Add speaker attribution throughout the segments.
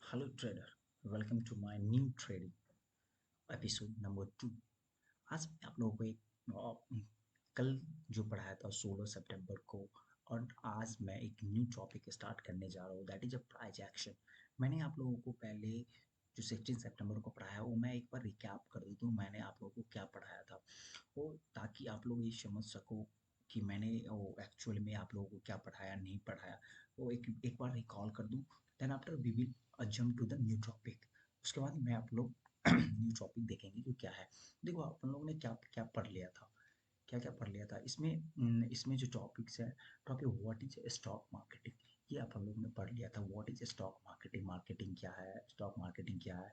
Speaker 1: Hello trader, welcome to my new trading episode number 2। आज मैं आप लोगों को कल जो पढ़ाया था 16 सितंबर को, और आज मैं एक न्यू टॉपिक स्टार्ट करने जा रहा हूँ, that is a price action. मैंने आप लोगों को पहले जो 16 सितंबर को पढ़ाया वो मैं एक बार रिकैप कर देता हूँ, मैंने आप लोगों को क्या पढ़ाया था वो, ताकि आप लोग ये समझ सको कि मैंने वो एक्चुअल में आप लोगों को क्या पढ़ाया नहीं पढ़ाया। वो एक बार रिकॉल कर दूँ, then after we will jump to the new topic. उसके बाद मैं आप लोग न्यू टॉपिक देखेंगे कि क्या है। देखो अपन लोगों ने क्या क्या पढ़ लिया था, क्या क्या पढ़ लिया था इसमें। इसमें जो टॉपिक्स है, topic what is stock marketing, ये अपन लोगों ने पढ़ लिया था। What is stock marketing, marketing क्या है, स्टॉक मार्केटिंग क्या है,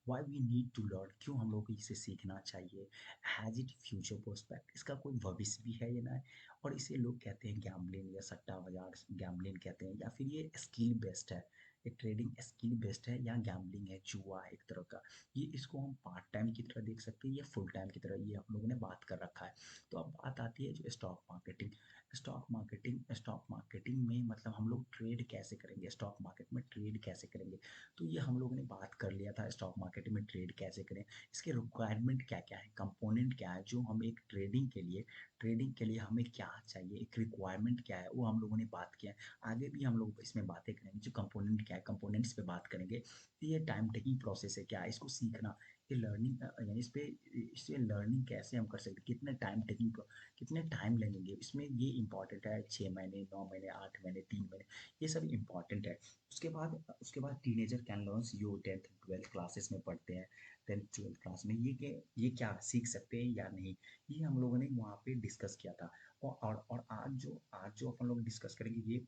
Speaker 1: why we need to learn, क्यों हम लोग को इसे सीखना चाहिए, हैज इट फ्यूचर प्रोस्पेक्ट, इसका कोई भविष्य भी है या ना है, और इसे लोग कहते हैं गैम्बलिंग या सट्टा बाजार गैम्बलिंग कहते हैं, या फिर ये स्किल बेस्ड है, ये ट्रेडिंग स्किल बेस्ड है या गैम्बलिंग है, जुआ है एक तरह का। ये इसको हम पार्ट टाइम की तरह देख सकते हैं या फुल टाइम की तरह, ये आप लोगों ने बात कर रखा है। तो अब बात आती है जो स्टॉक मार्केटिंग। स्टॉक मार्केटिंग में मतलब हम लोग ट्रेड कैसे करेंगे, स्टॉक मार्केट में ट्रेड कैसे करेंगे। तो ये हम लोगों ने बात कर लिया था, स्टॉक मार्केट में ट्रेड कैसे करें, इसके रिक्वायरमेंट क्या क्या है, कंपोनेंट क्या है, जो हम एक ट्रेडिंग के लिए हमें क्या चाहिए, एक रिक्वायरमेंट क्या है, वो हम लोगों ने बात किया है। आगे भी हम लोग इसमें बातें करेंगे, जो कंपोनेंट क्या है कंपोनेंट्स पे बात करेंगे। ये टाइम टेकिंग प्रोसेस है, क्या है इसको सीखना, ये लर्निंग यानी इस पे लर्निंग कैसे हम कर सकते हैं, कितने टाइम लगेंगे इसमें, ये इंपॉर्टेंट है। 6 महीने, 9 महीने, 8 महीने, 3 महीने, ये सब इंपॉर्टेंट है। उसके बाद teenager can learn, yo 10th 12th classes में पढ़ते हैं। 10th 12th क्लास में ये क्या सीख सकते हैं या नहीं, ये हम लोगों ने वहाँ पे डिस्कस किया था। और आज जो अपन लोग डिस्कस करेंगे,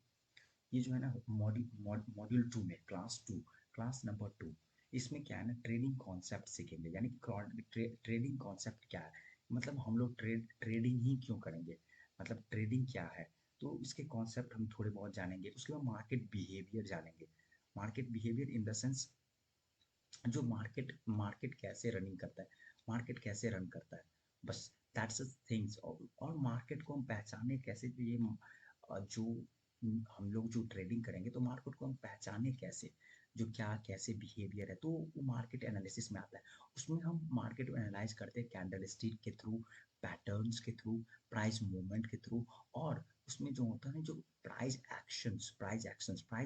Speaker 1: ये जो है ना मॉड्यूल 2 में, क्लास नंबर 2, इसमें क्या है ना, ट्रेडिंग कॉन्सेप्ट सीखेंगे। यानी कि ट्रेडिंग कॉन्सेप्ट क्या है, मतलब हम लोग ट्रेडिंग ही क्यों करेंगे, मतलब ट्रेडिंग क्या है, तो इसके कॉन्सेप्ट हम थोड़े बहुत जानेंगे। उसके बाद मार्केट बिहेवियर जानेंगे। Market behaviour in the sense, जो मार्केट कैसे रनिंग करता है, मार्केट कैसे रन करता है, बस दैट्स थिंग्स। और मार्केट को हम पहचाने कैसे, तो ये जो हम लोग जो ट्रेडिंग करेंगे तो मार्केट को हम पहचाने कैसे, जो क्या कैसे बिहेवियर है, तो वो मार्केट एनालिसिस में आता है। उसमें हम मार्केट को एनालाइज करते हैं कैंडल स्टिक के थ्रू, पैटर्न्स के थ्रू, प्राइस मूवमेंट के थ्रू, और उसमें जो होता है ना, जो प्राइस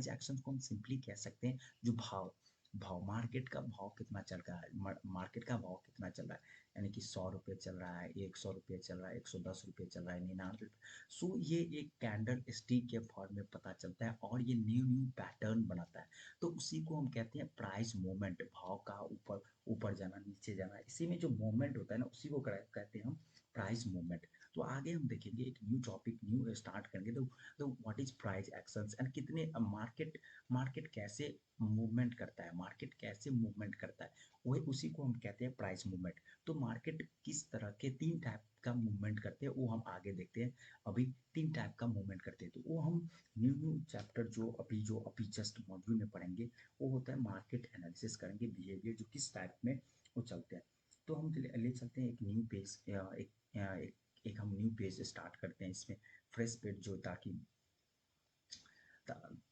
Speaker 1: एक्शंस को हम सिंपली कह सकते हैं, जो भाव भाव मार्केट का भाव कितना चल रहा है, मार्केट का भाव कितना चल रहा है, यानी कि 100 रुपये चल रहा है, 100 रुपये चल रहा है, 110 रुपये चल रहा है, 99 रुपये। सो ये एक कैंडल स्टिक के फॉर्म में पता चलता है, और ये न्यू न्यू पैटर्न बनाता है। तो उसी को हम कहते हैं प्राइस मूवमेंट, भाव का ऊपर ऊपर जाना, नीचे जाना, इसी में जो मूवमेंट होता है ना, उसी को कहते हैं हम प्राइस मूवमेंट। तो आगे हम देखेंगे एक न्यू टॉपिक, न्यू स्टार्ट करेंगे। तो what is price actions and कितने मार्केट कैसे मूवमेंट करता है, मार्केट कैसे मूवमेंट करता है, वही उसी को हम कहते हैं प्राइस मूवमेंट। तो मार्केट किस तरह के 3 टाइप का मूवमेंट करते हैं वो हम आगे देखते हैं। अभी 3 टाइप का मूवमेंट करते हैं, तो वो हम न्यू न्यू चैप्टर जो अभी जस्ट मॉड्यूल में पढ़ेंगे, वो होता है मार्केट एनालिसिस करेंगे, बिहेवियर जो किस टाइप में वो चलते हैं। तो हम ले चलते हैं एक न्यू पेज, एक हम न्यू पेज स्टार्ट करते हैं इसमें, फ्रेश पेज जो, ता,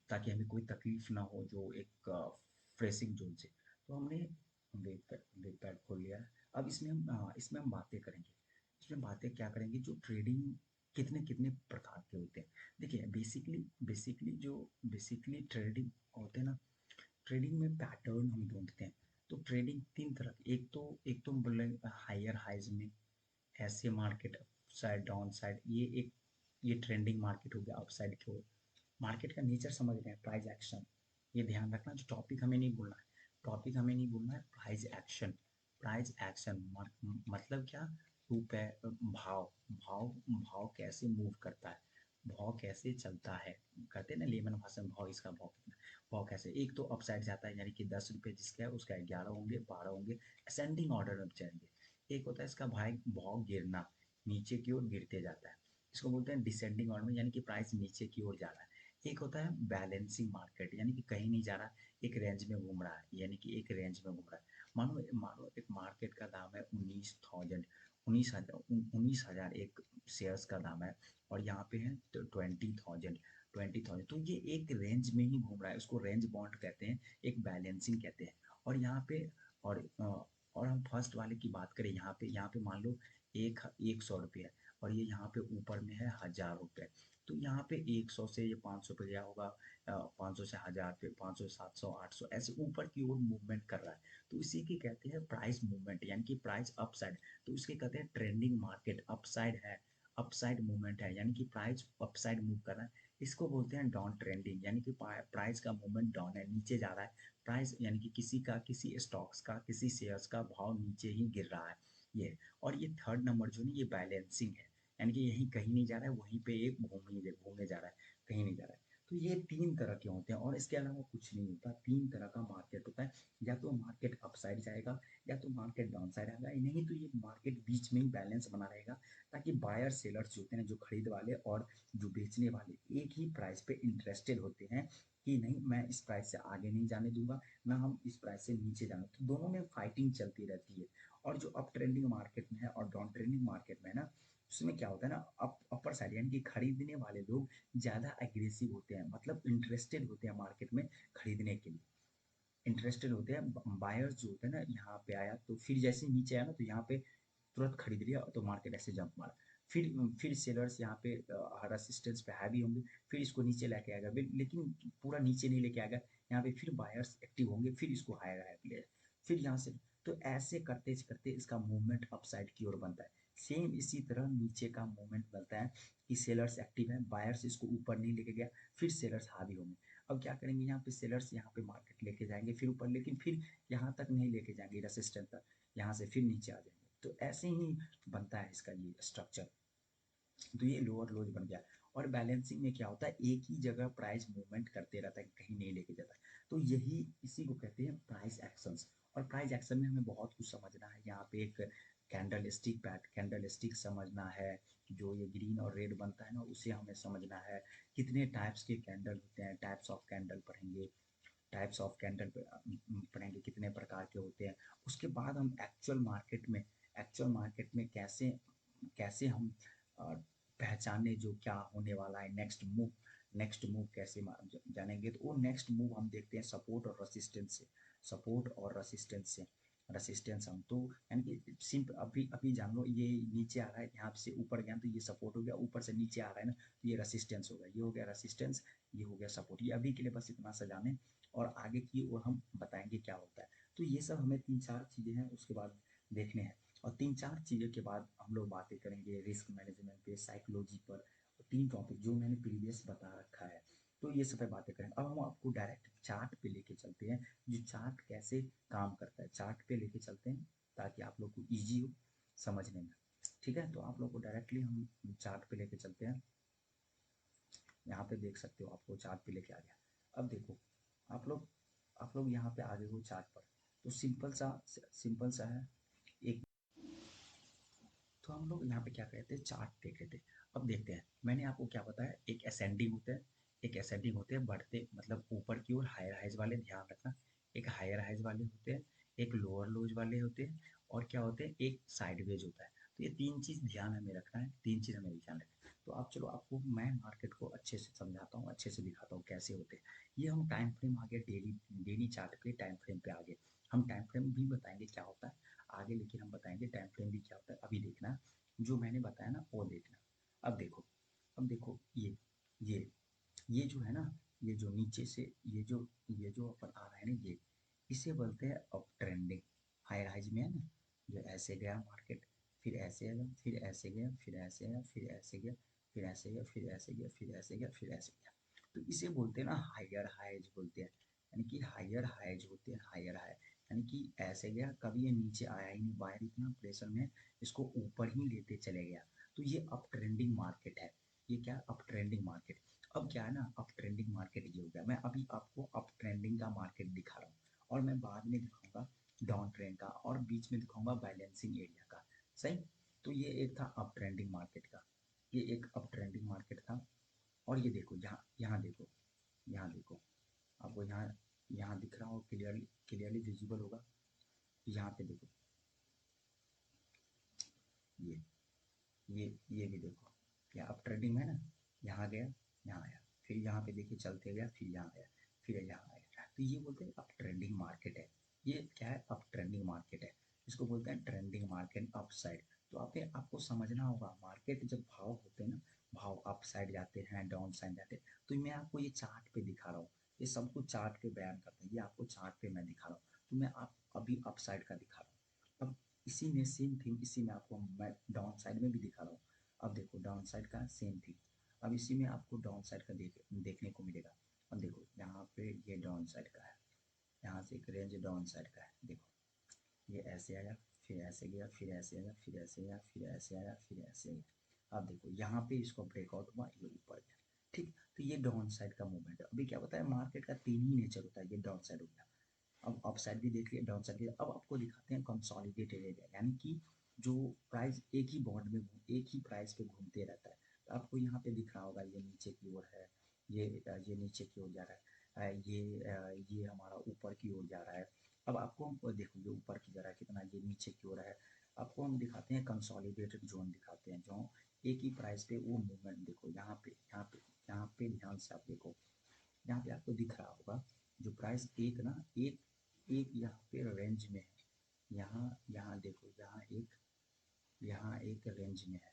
Speaker 1: ताकि हमें कोई तकलीफ ना हो, जो एक फ्रेसिंग जोन से। तो हमने वेब पैड खोल लिया है। अब इसमें हम बातें करेंगे। इसमें बातें क्या करेंगे, जो ट्रेडिंग कितने कितने प्रकार के होते हैं। देखिए बेसिकली ट्रेडिंग होते हैं ना, ट्रेडिंग में पैटर्न हम ढूंढते हैं। तो ट्रेडिंग 3 तरह की, एक तो बोले हायर हाइज में, ऐसे market up side down side, ये ट्रेंडिंग मार्केट हो गया अप साइड की ओर। मार्केट का नेचर समझ रहे हैं, प्राइस एक्शन, ये ध्यान रखना, जो टॉपिक हमें नहीं भूलना है, टॉपिक हमें नहीं भूलना है, प्राइस एक्शन मतलब क्या, रूप है, भाव भाव कैसे मूव करता है, भाव कैसे चलता है, कहते हैं ना लेमन भाषा में, भाव इसका भाव कितना, भाव कैसे, एक तो अपसाइड जाता है, यानी कि 10 रुपये जिसका है उसका 11 होंगे, 12 होंगे, असेंडिंग ऑर्डर में चलेंगे। एक होता है इसका भाई भाव गिरना, नीचे की ओर गिरते जाता है, इसको बोलते हैं डिसेंडिंग ऑर्डर में, यानी कि प्राइस नीचे की ओर जा रहा है। एक होता है बैलेंसिंग मार्केट, यानी कि कहीं नहीं जा रहा, एक रेंज में घूम रहा है, यानी कि एक रेंज में घूम रहा है। मानो एक मार्केट का दाम है 19,000, 19,000 एक शेयर्स का दाम है, और यहाँ पे है 20,000, 20,000। तो ये एक रेंज में ही घूम रहा है, उसको रेंज बाउंड कहते हैं, एक बैलेंसिंग कहते हैं। और यहाँ पे और और हम फर्स्ट वाले की बात करें, यहाँ पे मान लो 100 रुपये है, और ये यहाँ पे ऊपर में है 1000 रुपये। तो यहाँ पे 100 से ये 500 पे गया होगा, 500 से 1000 पे, 500 700 800 ऐसे ऊपर की ओर मूवमेंट कर रहा है। तो इसी की कहते हैं प्राइस मूवमेंट, यानी कि प्राइस अपसाइड। तो इसके कहते हैं ट्रेंडिंग मार्केट अपसाइड है, अपसाइड मूवमेंट है, यानी कि प्राइस अपसाइड मूव कर रहा है। इसको बोलते हैं डाउन ट्रेंडिंग, यानी कि प्राइस का मूवमेंट डाउन है, नीचे जा रहा है प्राइस, यानी कि किसी स्टॉक्स का, किसी शेयर्स का भाव नीचे ही गिर रहा है ये। और ये थर्ड नंबर जो है ये बैलेंसिंग है, यानी कि यहीं कहीं नहीं जा रहा है, वहीं पे एक घूमने जा रहा है, कहीं नहीं जा रहा है। तो ये तीन तरह के होते हैं और इसके अलावा कुछ नहीं होता। तीन तरह का मार्केट होता है, या तो मार्केट अपसाइड जाएगा, या तो मार्केट डाउन साइड आएगा, नहीं तो ये मार्केट बीच में ही बैलेंस बना रहेगा, ताकि बायर सेलर्स जो होते हैं, जो खरीद वाले और जो बेचने वाले एक ही प्राइस पे इंटरेस्टेड होते हैं कि नहीं, मैं इस प्राइस से आगे नहीं जाने दूंगा, ना हम इस प्राइस से नीचे जाना। तो दोनों में फाइटिंग चलती रहती है। और जो अप ट्रेंडिंग मार्केट में है और डाउन ट्रेंडिंग मार्केट में है ना, उसमें क्या होता है ना, अपर साइड यानी कि खरीदने वाले लोग ज़्यादा एग्रेसिव होते हैं, मतलब इंटरेस्टेड होते हैं मार्केट में खरीदने के लिए, इंटरेस्टेड होते हैं। बायर्स जो होते हैं ना, यहाँ पे आया तो फिर जैसे नीचे आया ना, तो यहाँ पे तुरंत खरीद लिया, तो मार्केट ऐसे जंप मारा। फिर सेलर्स यहाँ पे रेसिस्टेंस पे हैवी होंगे, फिर इसको नीचे लेके आएगा, लेकिन पूरा नीचे नहीं लेके आएगा, यहाँ पे फिर बायर्स एक्टिव होंगे, फिर इसको हायर हायर ले, फिर यहाँ से। तो ऐसे करते करते इसका मूवमेंट अपसाइड की ओर बनता है। सेम इसी तरह नीचे का मूवमेंट बनता है कि सेलर्स एक्टिव है, बायर्स इसको ऊपर नहीं लेके गया, फिर सेलर्स हावी होंगे। अब क्या करेंगे, यहाँ पे सेलर्स यहाँ पे मार्केट लेके जाएंगे फिर ऊपर, लेकिन फिर यहाँ तक नहीं लेके जाएंगे रेसिस्टेंस तक, यहाँ से फिर नीचे आ जाएंगे। तो ऐसे ही बनता है इसका ये स्ट्रक्चर। तो ये लोअर लोज बन गया। और बैलेंसिंग में क्या होता है, एक ही जगह प्राइस मूवमेंट करते रहता है, कहीं नहीं लेके जाता है। तो यही इसी को कहते हैं प्राइस एक्शंस। और प्राइस एक्शन में हमें बहुत कुछ समझना है। यहाँ पे एक कैंडल स्टिक समझना है, जो ये ग्रीन और रेड बनता है ना, उसे हमें समझना है। कितने टाइप्स के कैंडल होते हैं, टाइप्स ऑफ कैंडल पढ़ेंगे, टाइप्स ऑफ कैंडल पढ़ेंगे, कितने प्रकार के होते हैं। उसके बाद हम एक्चुअल मार्केट में कैसे कैसे हम पहचाने जो क्या होने वाला है, नेक्स्ट मूव कैसे जानेंगे। तो वो नेक्स्ट मूव हम देखते हैं सपोर्ट और रेसिस्टेंस से रेसिस्टेंस हम तो, यानी कि सिंप अभी अभी जान लो, ये नीचे आ रहा है, यहाँ से ऊपर गया तो ये सपोर्ट हो गया, ऊपर से नीचे आ रहा है ना, तो ये रेसिस्टेंस हो गया, ये हो गया रेसिस्टेंस, ये हो गया सपोर्ट। ये अभी के लिए बस इतना सा जाने, और आगे की ओर हम बताएंगे क्या होता है। तो ये सब हमें तीन चार चीज़ें हैं उसके बाद देखने हैं। और तीन चार चीज़ों के बाद हम लोग बातें करेंगे रिस्क मैनेजमेंट पे, साइकोलॉजी पर, और तीन टॉपिक जो मैंने प्रीवियस बता रखा है। तो ये सब पे बातें करें। अब हम आपको डायरेक्ट चार्ट पे लेके चलते हैं, जो चार्ट कैसे काम करता है, चार्ट पे लेके चलते हैं, ताकि आप लोग को ईजी हो समझने में। ठीक है, तो आप लोग को डायरेक्टली हम चार्ट पे लेके चलते हैं। यहाँ पे देख सकते हो, आपको चार्ट पे लेके आ गया। अब देखो, आप लोग यहाँ पे आ गए हो चार्ट पर। तो सिंपल सा है एक। तो हम लोग यहाँ पे क्या कहते हैं, चार्ट देख रहे थे। अब देखते हैं, मैंने आपको क्या बताया, एक असेंडिंग होता है, एक असेंडिंग होते हैं बढ़ते, मतलब ऊपर की ओर हायर हाइज वाले, ध्यान रखना। एक हायर हाइज वाले होते हैं, एक लोअर लोज वाले होते हैं, और क्या होते हैं, एक साइडवेज होता है। तो ये तीन चीज़ ध्यान हमें रखना है, तीन चीज़ हमें ध्यान रखना है। तो आप चलो, आपको मैं मार्केट को अच्छे से समझाता हूँ, अच्छे से दिखाता हूँ कैसे होते हैं। ये हम टाइम फ्रेम आगे, डेली डेली चार्ट पे टाइम फ्रेम पे आगे, हम टाइम फ्रेम भी बताएंगे क्या होता है आगे, लेकिन हम बताएंगे टाइम फ्रेम भी क्या होता है। अभी देखना जो मैंने बताया ना, वो देखना। अब देखो ये ये जो है ना, ये जो नीचे से ये जो ऊपर आ रहा है ना, ये इसे बोलते हैं अप ट्रेंडिंग। हाई राइज में है ना, जो ऐसे गया मार्केट, फिर ऐसे गया, फिर ऐसे गया, फिर ऐसे गया, फिर ऐसे गया, फिर ऐसे गया, फिर ऐसे गया, फिर ऐसे गया, फिर ऐसे गया। तो इसे बोलते हैं ना हायर हाइज बोलते हैं, यानी कि हायर हाइज होते हैं, हायर हाई, यानी कि ऐसे गया, कभी ये नीचे आया ही नहीं, बाहर इतना प्रेशर में इसको ऊपर ही लेते चले गया। तो ये अप ट्रेंडिंग मार्केट है। ये क्या, अप ट्रेंडिंग मार्केट। अब क्या है ना, अप ट्रेंडिंग मार्केट ये हो गया। मैं अभी आपको अप ट्रेंडिंग का मार्केट दिखा रहा हूँ, और मैं बाद में दिखाऊंगा डाउन ट्रेंड का, और बीच में दिखाऊंगा बैलेंसिंग एरिया का। सही। तो ये एक था अप ट्रेंडिंग मार्केट का, ये एक अप ट्रेंडिंग मार्केट था। और ये देखो, यहाँ यहाँ देखो आपको, यहाँ यहाँ दिख रहा हो, क्लियरली क्लियरली विजिबल होगा। यहाँ पे देखो, ये ये भी देखो, क्या अप ट्रेंडिंग है ना, यहाँ गया, यहाँ आया, फिर यहाँ पे देखिए चलते गया, फिर यहाँ आया, फिर यहाँ आया। तो ये बोलते हैं अप ट्रेंडिंग मार्केट है। ये क्या है? अप ट्रेंडिंग मार्केट है। इसको बोलते हैं ट्रेंडिंग मार्केट अप साइड। तो आपको समझना होगा, मार्केट जब भाव होते हैं ना, भाव अप साइड जाते हैं, डाउन साइड जाते हैं, तो मैं आपको ये चार्ट पे दिखा रहा हूँ, ये सब कुछ चार्ट पे बयान करते हैं, ये आपको चार्ट पे मैं दिखा रहा हूँ। तो मैं आप अभी अप साइड का दिखा रहा हूँ। अब इसी में सेम थिंग, इसी में आपको मैं डाउन साइड में भी दिखा रहा हूँ। अब देखो डाउन साइड का सेम थिंग, अब इसी में आपको डाउन साइड का देखने को मिलेगा। अब देखो यहाँ पे ये डाउन साइड का है, यहाँ से एक रेंज डाउन साइड का है। देखो ये ऐसे आया, फिर ऐसे गया, फिर ऐसे आया, फिर ऐसे आया, फिर ऐसे आया, फिर ऐसे आया। अब देखो यहाँ पे इसको ब्रेकआउट हुआ, ये ऊपर गया। ठीक, तो ये डाउन साइड का मूवमेंट है। अभी क्या होता है, मार्केट का तीन ही नेचर होता है, ये डाउन साइड हो गया, अब अप साइड भी देख लिया, डाउन साइड भी। अब आपको दिखाते हैं कंसोलिडेटेड एरिया, यानी कि जो प्राइस एक ही बॉन्ड में एक ही प्राइस पे घूमते रहता है। तो आपको यहाँ पे दिख रहा होगा, ये नीचे की ओर है, ये नीचे की ओर जा रहा है, ये हमारा ऊपर की ओर जा रहा है। अब आपको देखो ये ऊपर की जा रहा है कितना, ये नीचे की ओर है। आपको हम दिखाते हैं कंसोलिडेटेड जोन दिखाते हैं, जो एक ही प्राइस पे वो मूवमेंट। देखो यहाँ पे यहाँ पे ध्यान से आप देखो, यहाँ पे आपको दिख रहा होगा जो प्राइस एक ना एक एक यहाँ पे रेंज में है। यहाँ यहाँ देखो, यहाँ एक रेंज में है,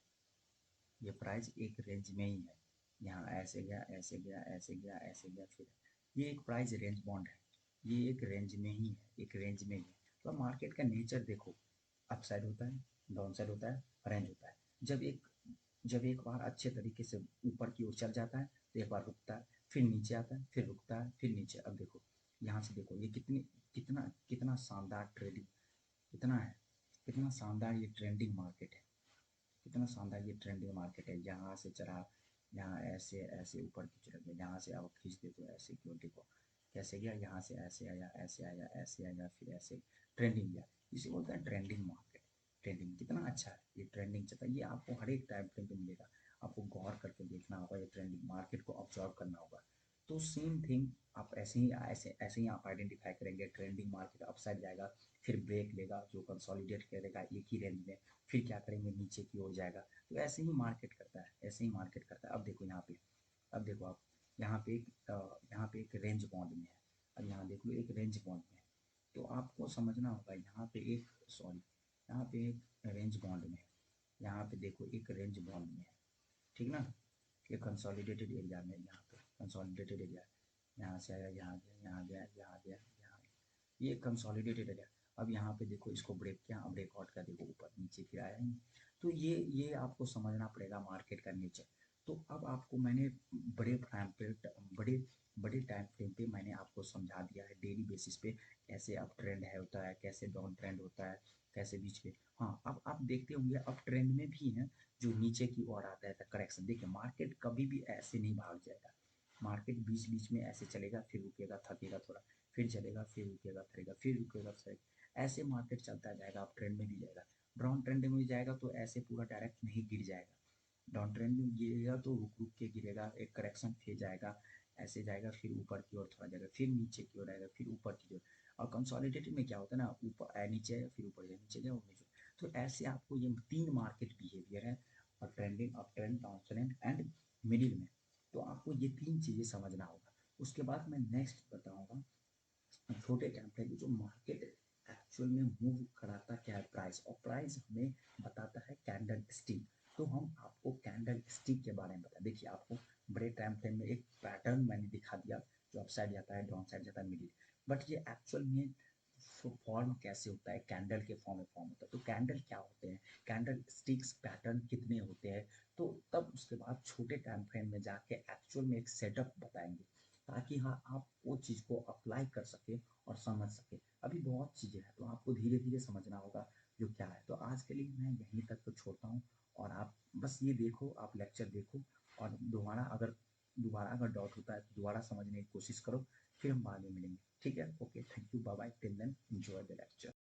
Speaker 1: ये प्राइस एक रेंज में ही है। यहाँ ऐसे गया, ऐसे गया, ऐसे गया, ऐसे गया, फिर ये एक प्राइस रेंज बॉन्ड है, ये एक रेंज में ही है, एक रेंज में ही है। तो मार्केट का नेचर देखो, अप साइड होता है, डाउन साइड होता है, रेंज होता है। जब एक बार अच्छे तरीके से ऊपर की ओर चल जाता है तो एक बार रुकता है, फिर नीचे आता है, फिर रुकता है, फिर नीचे। अब देखो यहाँ से देखो, ये कितना कितना शानदार ट्रेडिंग, कितना है, कितना शानदार ये ट्रेंडिंग मार्केट है, कितना शानदार ये ट्रेंडिंग मार्केट है। यहाँ से चढ़ा, यहाँ ऐसे ऐसे ऊपर की चढ़ गया, यहाँ से आप खींच दे तो ऐसे क्यों, देखो कैसे गया, यहाँ से ऐसे आया, ऐसे आया, ऐसे आया, फिर ऐसे ट्रेंडिंग गया। इसे बोलते हैं ट्रेंडिंग मार्केट। ट्रेंडिंग कितना अच्छा है, ये ट्रेंडिंग चलता है, ये आपको हर एक टाइम फ्रेम पे मिलेगा। आपको गौर करके देखना होगा, ये ट्रेंडिंग मार्केट को ऑब्जर्व करना होगा। तो सेम थिंग आप ऐसे ही आप आइडेंटिफाई करेंगे, ट्रेंडिंग मार्केट अपसाइड जाएगा, फिर ब्रेक लेगा, जो कंसोलिडेट करेगा एक ही रेंज में, फिर क्या करेंगे, नीचे की ओर जाएगा। तो ऐसे ही मार्केट करता है, ऐसे ही मार्केट करता है। अब देखो यहाँ पे, अब देखो आप यहाँ पे एक रेंज बॉन्ड में है, अब यहाँ देख लो एक रेंज बॉन्ड में है। तो आपको समझना होगा, यहाँ पे एक रेंज बॉन्ड में है, यहाँ पे देखो एक रेंज बॉन्ड में है, ठीक ना। ये कंसोलिडेटेड एरिया में, यहाँ पे कंसोलिडेटेड एरिया, यहाँ से आया, यहाँ गया, यहाँ गया, यहाँ गया, यहाँ गया, ये कंसोलिडेटेड एरिया। अब यहाँ पे देखो इसको ब्रेक किया, ब्रेकआउट का देखो ऊपर नीचे फिर आया ही। तो ये आपको समझना पड़ेगा मार्केट का नेचर। तो अब आपको मैंने बड़े टाइम पे बड़े बड़े टाइम फ्रेम पे मैंने आपको समझा दिया है, डेली बेसिस पे कैसे अप ट्रेंड है होता है, कैसे डाउन ट्रेंड होता है, कैसे बीच में। हाँ, अब आप देखते होंगे अप ट्रेंड में भी है जो नीचे की ओर आता है करेक्शन। देखिए मार्केट कभी भी ऐसे नहीं भाग जाएगा, मार्केट बीच बीच में ऐसे चलेगा, फिर रुकेगा, थकेगा थोड़ा, फिर चलेगा, फिर रुकेगा, थकेगा, फिर रुकेगा, थकेगा, ऐसे मार्केट चलता जाएगा। अप ट्रेंड में भी जाएगा, डाउन ट्रेंड में भी जाएगा, तो ऐसे पूरा डायरेक्ट नहीं गिर जाएगा। डाउन ट्रेंड में गिरेगा तो रुक रुक के गिरेगा, एक करेक्शन फेज जाएगा, ऐसे जाएगा, फिर ऊपर की ओर थोड़ा जाएगा, फिर नीचे की ओर आएगा, फिर ऊपर की ओर। और कंसोलिडेटेड में क्या होता है ना, ऊपर आया, नीचे आया, फिर ऊपर जाए, नीचे जाओ, नीचे। तो ऐसे आपको ये तीन मार्केट बिहेवियर है, और trending, up trend, down trend and middle में। तो आपको ये तीन चीज़ें समझना होगा। उसके बाद मैं नेक्स्ट बताऊंगा छोटे टाइम फ्रेम जो मार्केट एक्चुअल में मूव कराता क्या है, प्राइस, और प्राइस हमें बताता है कैंडल स्टिक। तो हम आपको कैंडल स्टिक के बारे में बता, देखिए आपको बड़े टाइम फ्रेम में एक पैटर्न मैंने दिखा दिया, जो अपसाइड जाता है, डाउन साइड जाता है, मिडिल। बट ये एक्चुअल में फॉर्म कैसे होता है, कैंडल के फॉर्म में फॉर्म होता है। तो कैंडल क्या होते हैं, कैंडल स्टिक्स पैटर्न कितने होते हैं, तो तब उसके बाद छोटे टाइम फ्रेम में जाके एक्चुअल में एक सेटअप बताएंगे, ताकि हाँ आप वो चीज़ को अप्लाई कर सके और समझ सके। अभी बहुत चीज़ें हैं, तो आपको धीरे धीरे समझना होगा जो क्या है। तो आज के लिए मैं यहीं तक तो छोड़ता हूँ, और आप बस ये देखो, आप लेक्चर देखो, और दोबारा अगर डाउट होता है तो दोबारा समझने की कोशिश करो, फिर हम बाद में मिलेंगे। ठीक है, okay, thank you, bye bye, till then enjoy the lecture.